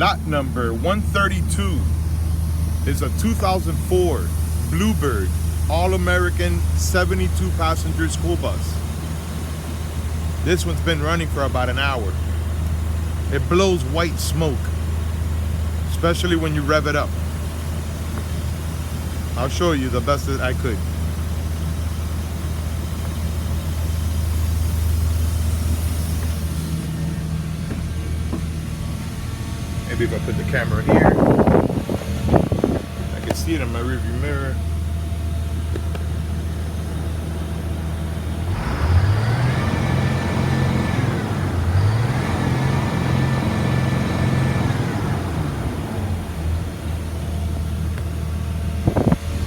Lot number 132 is a 2004 Bluebird All-American 72 passenger school bus. This one's been running for about an hour. It blows white smoke, especially when you rev it up. I'll show you the best that I could. Maybe if I put the camera here, I can see it in my rearview mirror.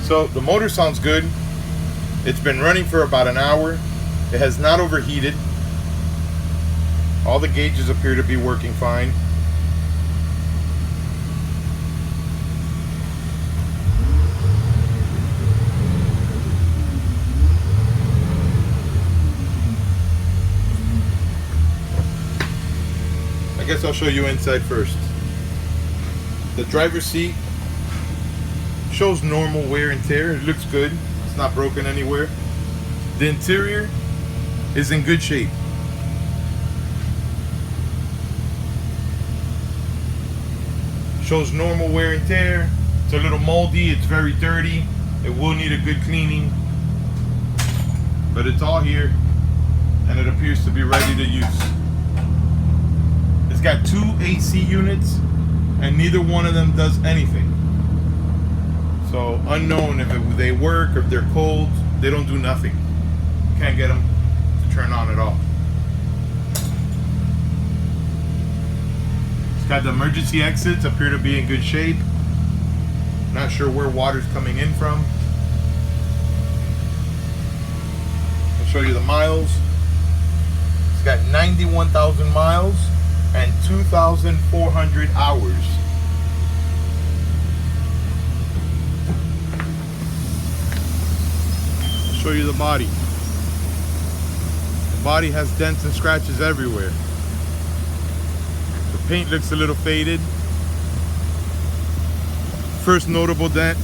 So the motor sounds good. It's been running for about an hour. It has not overheated. All the gauges appear to be working fine. I guess I'll show you inside first. The driver's seat shows normal wear and tear. It looks good. It's not broken anywhere. The interior is in good shape. Shows normal wear and tear. It's a little moldy. It's very dirty. It will need a good cleaning. But it's all here and it appears to be ready to use. It's got 2 AC units and neither one of them does anything. So unknown if they work or if they're cold. They don't do nothing. You can't get them to turn on at all. It's got the emergency exits, appear to be in good shape. Not sure where water's coming in from. I'll show you the miles. It's got 91,000 miles and 2,400 hours. Show you the body. The body has dents and scratches everywhere. The paint looks a little faded. First notable dent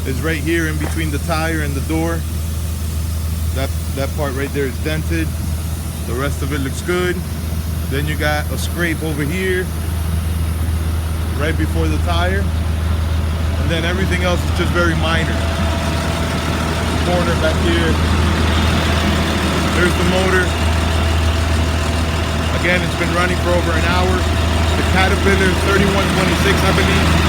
is right here in between the tire and the door. That part right there is dented. The rest of it looks good. Then you got a scrape over here right before the tire. And then everything else is just very minor. Corner back here. There's the motor. Again, it's been running for over an hour. The Caterpillar is 3126, I believe.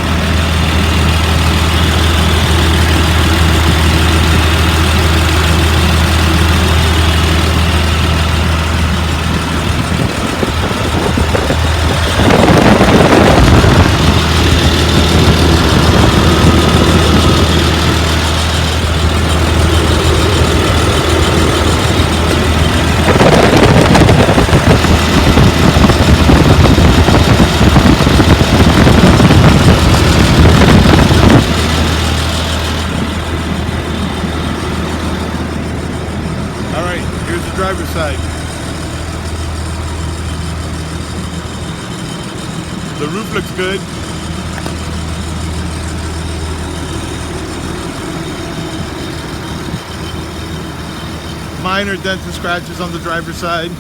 Driver's side. The roof looks good. Minor dents and scratches on the driver's side.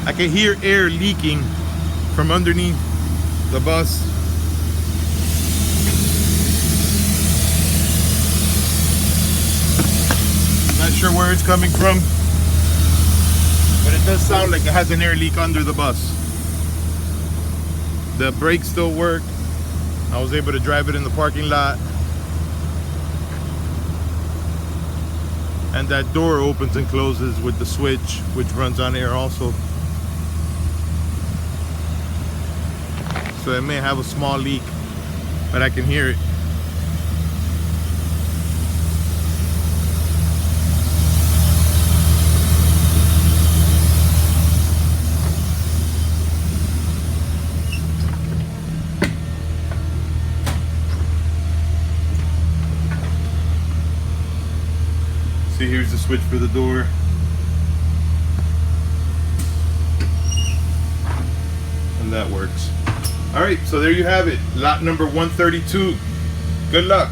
I can hear air leaking from underneath the bus. Not sure where it's coming from, but it does sound like it has an air leak under the bus. The brakes still work. I was able to drive it in the parking lot. And that door opens and closes with the switch, which runs on air also. So it may have a small leak, but I can hear it. See, here's the switch for the door. that works. All right, so there you have it. Lot number 132. Good luck.